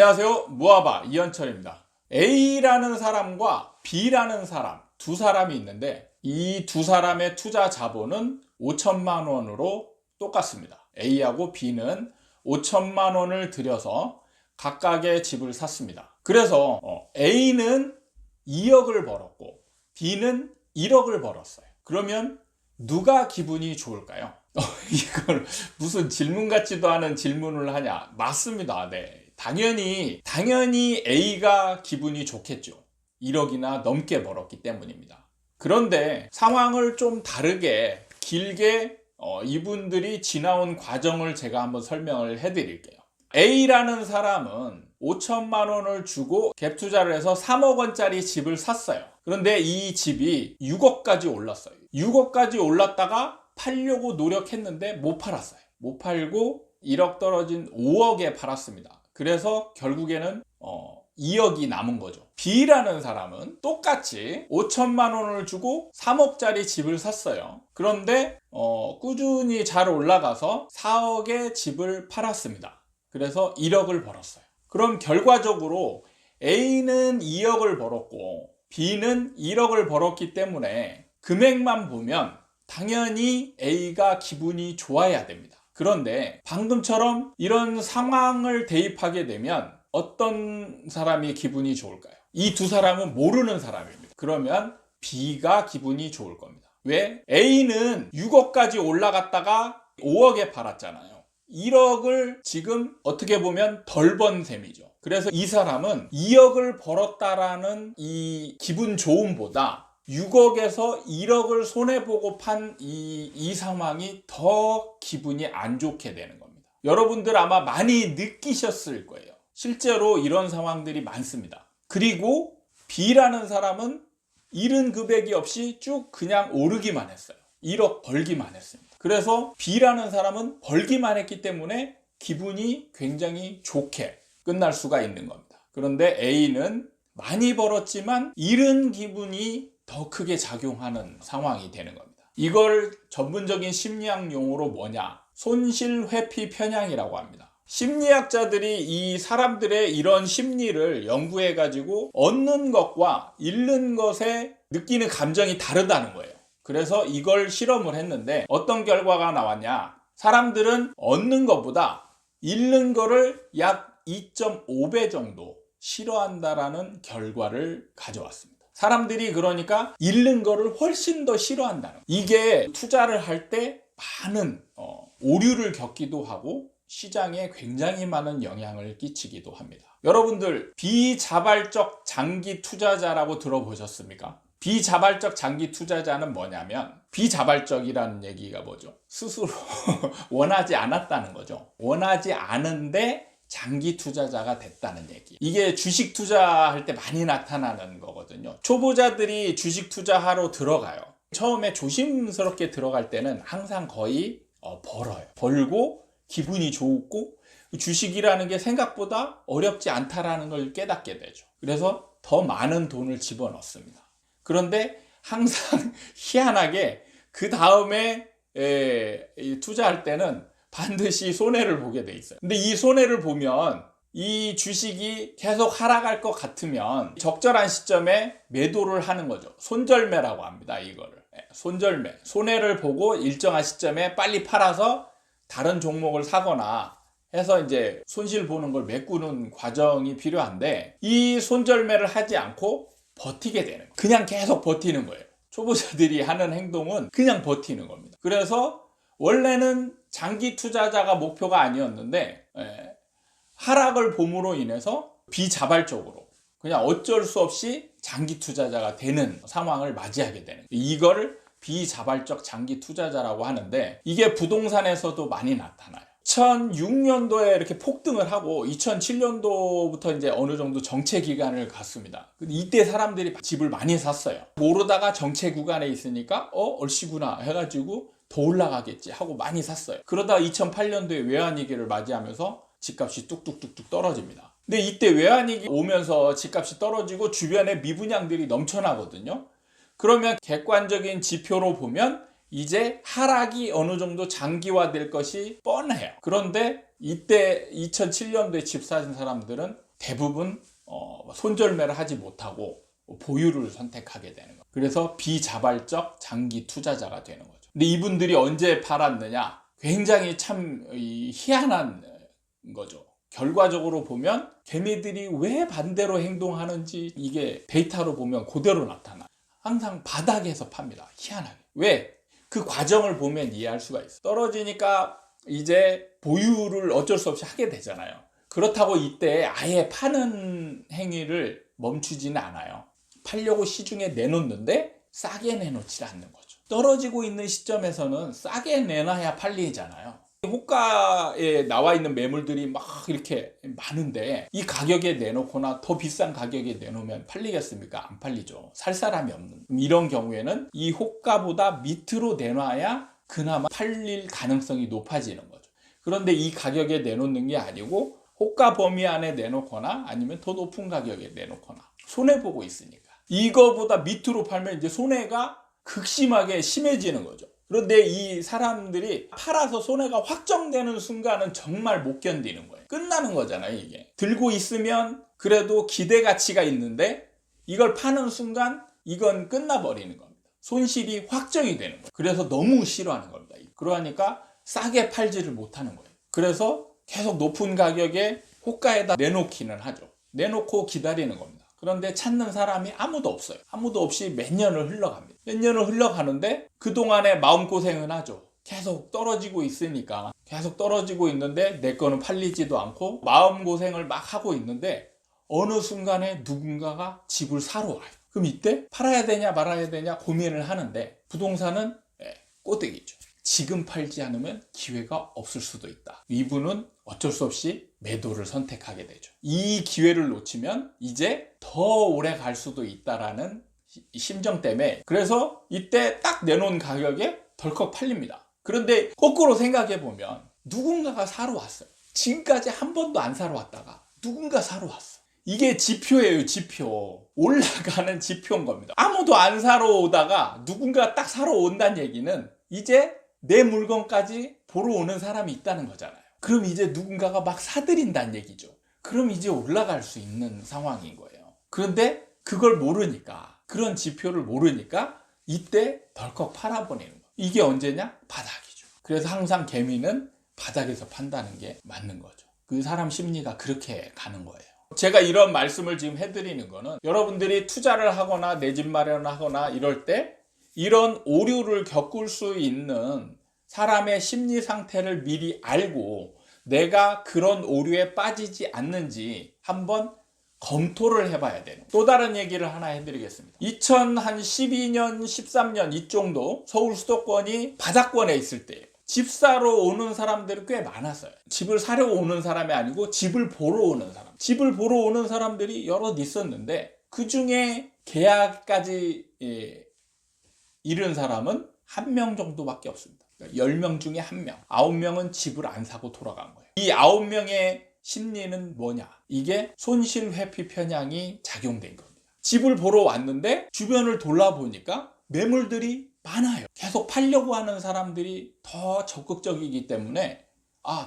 안녕하세요. 무아바 이현철입니다. A라는 사람과 B라는 사람, 두 사람이 있는데 이 두 사람의 투자 자본은 5천만 원으로 똑같습니다. A하고 B는 5천만 원을 들여서 각각의 집을 샀습니다. 그래서 A는 2억을 벌었고 B는 1억을 벌었어요. 그러면 누가 기분이 좋을까요? 이걸 무슨 질문 같지도 않은 질문을 하냐? 맞습니다. 네. 당연히 A가 기분이 좋겠죠. 1억이나 넘게 벌었기 때문입니다. 그런데 상황을 좀 다르게 길게 이분들이 지나온 과정을 제가 한번 설명을 해드릴게요. A라는 사람은 5천만 원을 주고 갭 투자를 해서 3억 원짜리 집을 샀어요. 그런데 이 집이 6억까지 올랐어요. 6억까지 올랐다가 팔려고 노력했는데 못 팔았어요. 못 팔고 1억 떨어진 5억에 팔았습니다. 그래서 결국에는 2억이 남은 거죠. B라는 사람은 똑같이 5천만 원을 주고 3억짜리 집을 샀어요. 그런데 꾸준히 잘 올라가서 4억의 집을 팔았습니다. 그래서 1억을 벌었어요. 그럼 결과적으로 A는 2억을 벌었고 B는 1억을 벌었기 때문에 금액만 보면 당연히 A가 기분이 좋아야 됩니다. 그런데 방금처럼 이런 상황을 대입하게 되면 어떤 사람이 기분이 좋을까요? 이 두 사람은 모르는 사람입니다. 그러면 B가 기분이 좋을 겁니다. 왜? A는 6억까지 올라갔다가 5억에 팔았잖아요. 1억을 지금 어떻게 보면 덜 번 셈이죠. 그래서 이 사람은 2억을 벌었다라는 이 기분 좋음보다 6억에서 1억을 손해보고 판 이 상황이 더 기분이 안 좋게 되는 겁니다. 여러분들 아마 많이 느끼셨을 거예요. 실제로 이런 상황들이 많습니다. 그리고 B라는 사람은 잃은 금액이 없이 쭉 그냥 오르기만 했어요. 1억 벌기만 했습니다. 그래서 B라는 사람은 벌기만 했기 때문에 기분이 굉장히 좋게 끝날 수가 있는 겁니다. 그런데 A는 많이 벌었지만 잃은 기분이 더 크게 작용하는 상황이 되는 겁니다. 이걸 전문적인 심리학 용어로 뭐냐? 손실회피 편향이라고 합니다. 심리학자들이 이 사람들의 이런 심리를 연구해가지고 얻는 것과 잃는 것에 느끼는 감정이 다르다는 거예요. 그래서 이걸 실험을 했는데 어떤 결과가 나왔냐? 사람들은 얻는 것보다 잃는 거를 약 2.5배 정도 싫어한다라는 결과를 가져왔습니다. 사람들이 그러니까 잃는 거를 훨씬 더 싫어한다는 거예요. 이게 투자를 할 때 많은 오류를 겪기도 하고 시장에 굉장히 많은 영향을 끼치기도 합니다. 여러분들 비자발적 장기 투자자라고 들어보셨습니까? 비자발적 장기 투자자는 뭐냐면 비자발적이라는 얘기가 뭐죠? 스스로 원하지 않았다는 거죠. 원하지 않은데 장기 투자자가 됐다는 얘기. 이게 주식 투자할 때 많이 나타나는 거거든요. 초보자들이 주식 투자하러 들어가요. 처음에 조심스럽게 들어갈 때는 항상 거의 벌어요. 벌고 기분이 좋고 주식이라는 게 생각보다 어렵지 않다라는 걸 깨닫게 되죠. 그래서 더 많은 돈을 집어넣습니다. 그런데 항상 희한하게 그 다음에 투자할 때는 반드시 손해를 보게 돼 있어요. 근데 이 손해를 보면 이 주식이 계속 하락할 것 같으면 적절한 시점에 매도를 하는 거죠. 손절매라고 합니다. 이거를. 손절매. 손해를 보고 일정한 시점에 빨리 팔아서 다른 종목을 사거나 해서 이제 손실 보는 걸 메꾸는 과정이 필요한데 이 손절매를 하지 않고 버티게 되는 거예요. 그냥 계속 버티는 거예요. 초보자들이 하는 행동은 그냥 버티는 겁니다. 그래서 원래는 장기 투자자가 목표가 아니었는데 하락을 봄으로 인해서 비자발적으로 그냥 어쩔 수 없이 장기 투자자가 되는 상황을 맞이하게 되는 거예요. 이거를 비자발적 장기 투자자라고 하는데 이게 부동산에서도 많이 나타나요. 2006년도에 이렇게 폭등을 하고 2007년도부터 이제 어느 정도 정체 기간을 갔습니다. 이때 사람들이 집을 많이 샀어요. 모르다가 정체 구간에 있으니까 얼씨구나 해가지고 더 올라가겠지 하고 많이 샀어요. 그러다 2008년도에 외환위기를 맞이하면서 집값이 뚝뚝뚝뚝 떨어집니다. 근데 이때 외환위기 오면서 집값이 떨어지고 주변에 미분양들이 넘쳐나거든요. 그러면 객관적인 지표로 보면 이제 하락이 어느 정도 장기화될 것이 뻔해요. 그런데 이때 2007년도에 집 사신 사람들은 대부분 손절매를 하지 못하고 보유를 선택하게 되는 거예요. 그래서 비자발적 장기 투자자가 되는 거죠. 근데 이분들이 언제 팔았느냐? 굉장히 참 희한한 거죠. 결과적으로 보면 개미들이 왜 반대로 행동하는지 이게 데이터로 보면 그대로 나타나요. 항상 바닥에서 팝니다. 희한하게. 왜? 그 과정을 보면 이해할 수가 있어요. 떨어지니까 이제 보유를 어쩔 수 없이 하게 되잖아요. 그렇다고 이때 아예 파는 행위를 멈추지는 않아요. 팔려고 시중에 내놓는데 싸게 내놓지 않는 거죠. 떨어지고 있는 시점에서는 싸게 내놔야 팔리잖아요. 호가에 나와 있는 매물들이 막 이렇게 많은데 이 가격에 내놓거나 더 비싼 가격에 내놓으면 팔리겠습니까? 안 팔리죠. 살 사람이 없는. 이런 경우에는 이 호가보다 밑으로 내놔야 그나마 팔릴 가능성이 높아지는 거죠. 그런데 이 가격에 내놓는 게 아니고 호가 범위 안에 내놓거나 아니면 더 높은 가격에 내놓거나 손해보고 있으니까 이거보다 밑으로 팔면 이제 손해가 극심하게 심해지는 거죠. 그런데 이 사람들이 팔아서 손해가 확정되는 순간은 정말 못 견디는 거예요. 끝나는 거잖아요, 이게. 들고 있으면 그래도 기대 가치가 있는데 이걸 파는 순간 이건 끝나버리는 겁니다. 손실이 확정이 되는 거예요. 그래서 너무 싫어하는 겁니다. 그러니까 싸게 팔지를 못하는 거예요. 그래서 계속 높은 가격에 호가에다 내놓기는 하죠. 내놓고 기다리는 겁니다. 그런데 찾는 사람이 아무도 없어요. 아무도 없이 몇 년을 흘러갑니다. 몇 년을 흘러가는데 그동안에 마음고생은 하죠. 계속 떨어지고 있으니까. 계속 떨어지고 있는데 내 거는 팔리지도 않고 마음고생을 막 하고 있는데 어느 순간에 누군가가 집을 사러 와요. 그럼 이때 팔아야 되냐 말아야 되냐 고민을 하는데 부동산은 꼬대기죠. 지금 팔지 않으면 기회가 없을 수도 있다. 이분은 어쩔 수 없이 매도를 선택하게 되죠. 이 기회를 놓치면 이제 더 오래 갈 수도 있다라는 심정 때문에 그래서 이때 딱 내놓은 가격에 덜컥 팔립니다. 그런데 거꾸로 생각해 보면 누군가가 사러 왔어요. 지금까지 한 번도 안 사러 왔다가 누군가 사러 왔어. 이게 지표예요, 지표. 올라가는 지표인 겁니다. 아무도 안 사러 오다가 누군가 딱 사러 온다는 얘기는 이제 내 물건까지 보러 오는 사람이 있다는 거잖아요. 그럼 이제 누군가가 막 사들인다는 얘기죠. 그럼 이제 올라갈 수 있는 상황인 거예요. 그런데 그걸 모르니까, 그런 지표를 모르니까 이때 덜컥 팔아버리는 거예요. 이게 언제냐? 바닥이죠. 그래서 항상 개미는 바닥에서 판다는 게 맞는 거죠. 그 사람 심리가 그렇게 가는 거예요. 제가 이런 말씀을 지금 해드리는 거는 여러분들이 투자를 하거나 내 집 마련하거나 이럴 때 이런 오류를 겪을 수 있는 사람의 심리 상태를 미리 알고 내가 그런 오류에 빠지지 않는지 한번 검토를 해봐야 되는 또 다른 얘기를 하나 해드리겠습니다. 2012년, 13년 이정도 서울 수도권이 바닥권에 있을 때예요. 집 사러 오는 사람들이 꽤 많았어요. 집을 사려고 오는 사람이 아니고 집을 보러 오는 사람. 집을 보러 오는 사람들이 여럿 있었는데 그 중에 계약까지 이른 사람은 1명 정도밖에 없습니다. 10명 중에 1명. 9명은 집을 안 사고 돌아간 거예요. 이 9명의 심리는 뭐냐? 이게 손실회피 편향이 작용된 겁니다. 집을 보러 왔는데 주변을 돌아보니까 매물들이 많아요. 계속 팔려고 하는 사람들이 더 적극적이기 때문에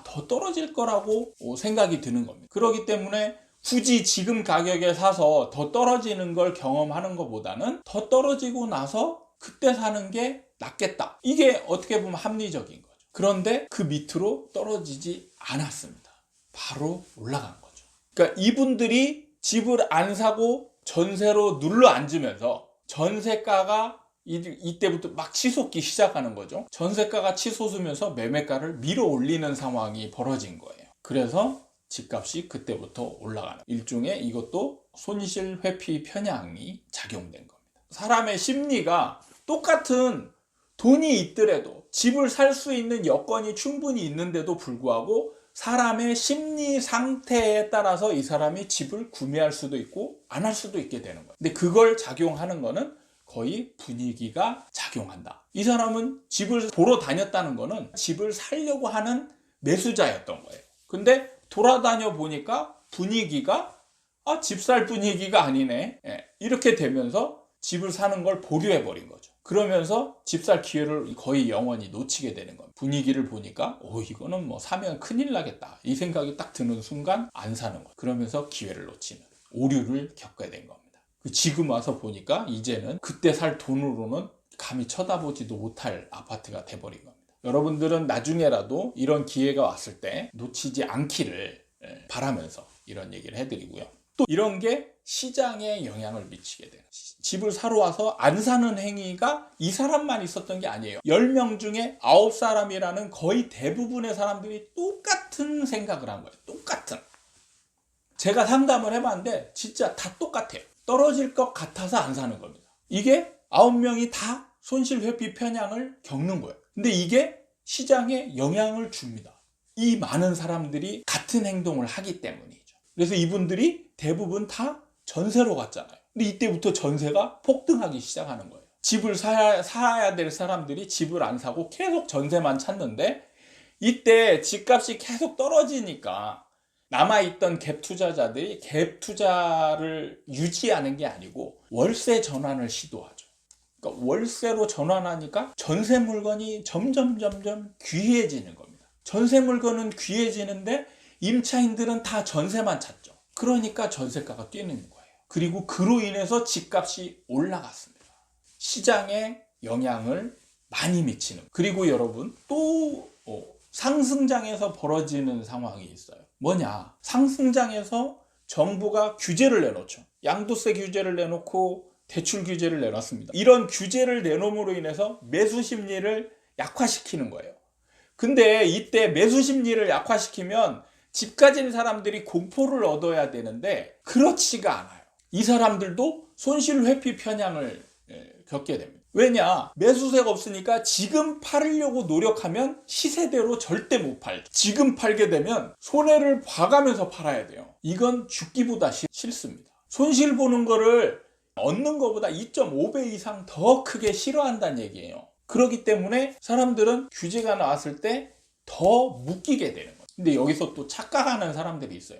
더 떨어질 거라고 생각이 드는 겁니다. 그렇기 때문에 굳이 지금 가격에 사서 더 떨어지는 걸 경험하는 것보다는 더 떨어지고 나서 그때 사는 게 낫겠다. 이게 어떻게 보면 합리적인 거죠. 그런데 그 밑으로 떨어지지 않았습니다. 바로 올라간 거죠. 그러니까 이분들이 집을 안 사고 전세로 눌러 앉으면서 전세가가 이때부터 막 치솟기 시작하는 거죠. 전세가가 치솟으면서 매매가를 밀어 올리는 상황이 벌어진 거예요. 그래서 집값이 그때부터 올라가는 일종의 이것도 손실 회피 편향이 작용된 겁니다. 사람의 심리가 똑같은 돈이 있더라도 집을 살 수 있는 여건이 충분히 있는데도 불구하고 사람의 심리 상태에 따라서 이 사람이 집을 구매할 수도 있고 안 할 수도 있게 되는 거예요. 근데 그걸 작용하는 거는 거의 분위기가 작용한다. 이 사람은 집을 보러 다녔다는 거는 집을 살려고 하는 매수자였던 거예요. 근데 돌아다녀 보니까 분위기가 집 살 분위기가 아니네. 이렇게 되면서 집을 사는 걸 보류해 버린 거죠. 그러면서 집 살 기회를 거의 영원히 놓치게 되는 겁니다. 분위기를 보니까 이거는 뭐 사면 큰일 나겠다 이 생각이 딱 드는 순간 안 사는 거예요. 그러면서 기회를 놓치는 오류를 겪게 된 겁니다. 지금 와서 보니까 이제는 그때 살 돈으로는 감히 쳐다보지도 못할 아파트가 돼버린 겁니다. 여러분들은 나중에라도 이런 기회가 왔을 때 놓치지 않기를 바라면서 이런 얘기를 해드리고요. 또 이런 게 시장에 영향을 미치게 돼요. 집을 사러 와서 안 사는 행위가 이 사람만 있었던 게 아니에요. 10명 중에 9사람이라는 거의 대부분의 사람들이 똑같은 생각을 한 거예요. 똑같은. 제가 상담을 해봤는데 진짜 다 똑같아요. 떨어질 것 같아서 안 사는 겁니다. 이게 9명이 다 손실 회피 편향을 겪는 거예요. 근데 이게 시장에 영향을 줍니다. 이 많은 사람들이 같은 행동을 하기 때문이죠. 그래서 이분들이 대부분 다 전세로 갔잖아요. 근데 이때부터 전세가 폭등하기 시작하는 거예요. 집을 사야 될 사람들이 집을 안 사고 계속 전세만 찾는데 이때 집값이 계속 떨어지니까 남아있던 갭 투자자들이 갭 투자를 유지하는 게 아니고 월세 전환을 시도하죠. 그러니까 월세로 전환하니까 전세 물건이 점점 귀해지는 겁니다. 전세 물건은 귀해지는데 임차인들은 다 전세만 찾죠. 그러니까 전세가가 뛰는 거예요. 그리고 그로 인해서 집값이 올라갔습니다. 시장에 영향을 많이 미치는. 그리고 여러분 또 상승장에서 벌어지는 상황이 있어요. 뭐냐? 상승장에서 정부가 규제를 내놓죠. 양도세 규제를 내놓고 대출 규제를 내놨습니다. 이런 규제를 내놓음으로 인해서 매수 심리를 약화시키는 거예요. 근데 이때 매수 심리를 약화시키면 집 가진 사람들이 공포를 얻어야 되는데 그렇지가 않아요. 이 사람들도 손실 회피 편향을 겪게 됩니다. 왜냐? 매수세가 없으니까 지금 팔으려고 노력하면 시세대로 절대 못 팔죠. 지금 팔게 되면 손해를 봐가면서 팔아야 돼요. 이건 죽기보다 싫습니다. 손실 보는 거를 얻는 것보다 2.5배 이상 더 크게 싫어한다는 얘기예요. 그렇기 때문에 사람들은 규제가 나왔을 때 더 묶이게 되는 거예요. 근데 여기서 또 착각하는 사람들이 있어요.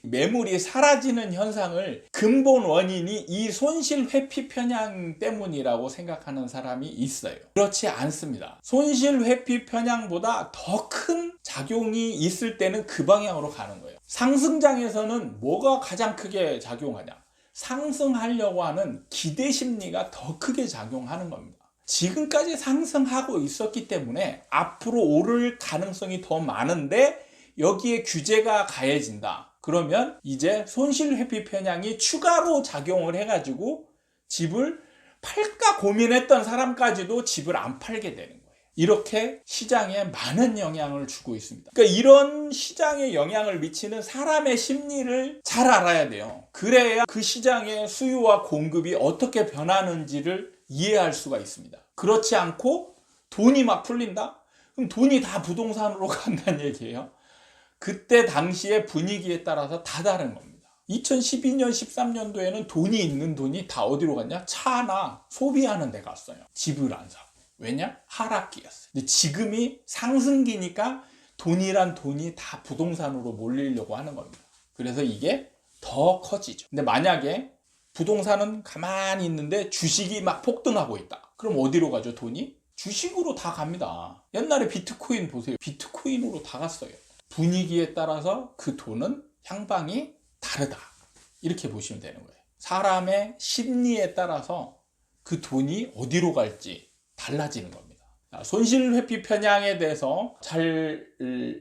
매물이 사라지는 현상을 근본 원인이 이 손실 회피 편향 때문이라고 생각하는 사람이 있어요. 그렇지 않습니다. 손실 회피 편향보다 더 큰 작용이 있을 때는 그 방향으로 가는 거예요. 상승장에서는 뭐가 가장 크게 작용하냐? 상승하려고 하는 기대 심리가 더 크게 작용하는 겁니다. 지금까지 상승하고 있었기 때문에 앞으로 오를 가능성이 더 많은데 여기에 규제가 가해진다. 그러면 이제 손실 회피 편향이 추가로 작용을 해가지고 집을 팔까 고민했던 사람까지도 집을 안 팔게 되는 거예요. 이렇게 시장에 많은 영향을 주고 있습니다. 그러니까 이런 시장에 영향을 미치는 사람의 심리를 잘 알아야 돼요. 그래야 그 시장의 수요와 공급이 어떻게 변하는지를 이해할 수가 있습니다. 그렇지 않고 돈이 막 풀린다? 그럼 돈이 다 부동산으로 간다는 얘기예요. 그때 당시의 분위기에 따라서 다 다른 겁니다. 2012년, 13년도에는 돈이 있는 돈이 다 어디로 갔냐? 차나 소비하는 데 갔어요. 집을 안 사고. 왜냐? 하락기였어요. 근데 지금이 상승기니까 돈이란 돈이 다 부동산으로 몰리려고 하는 겁니다. 그래서 이게 더 커지죠. 근데 만약에 부동산은 가만히 있는데 주식이 막 폭등하고 있다. 그럼 어디로 가죠, 돈이? 주식으로 다 갑니다. 옛날에 비트코인 보세요. 비트코인으로 다 갔어요. 분위기에 따라서 그 돈은 향방이 다르다. 이렇게 보시면 되는 거예요. 사람의 심리에 따라서 그 돈이 어디로 갈지 달라지는 겁니다. 손실 회피 편향에 대해서 잘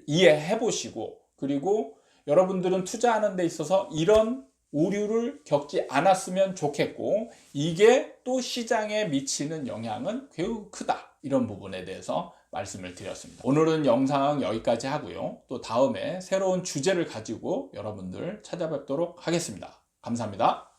이해해 보시고, 그리고 여러분들은 투자하는 데 있어서 이런 오류를 겪지 않았으면 좋겠고, 이게 또 시장에 미치는 영향은 매우 크다. 이런 부분에 대해서 말씀을 드렸습니다. 오늘은 영상 여기까지 하고요. 또 다음에 새로운 주제를 가지고 여러분들 찾아뵙도록 하겠습니다. 감사합니다.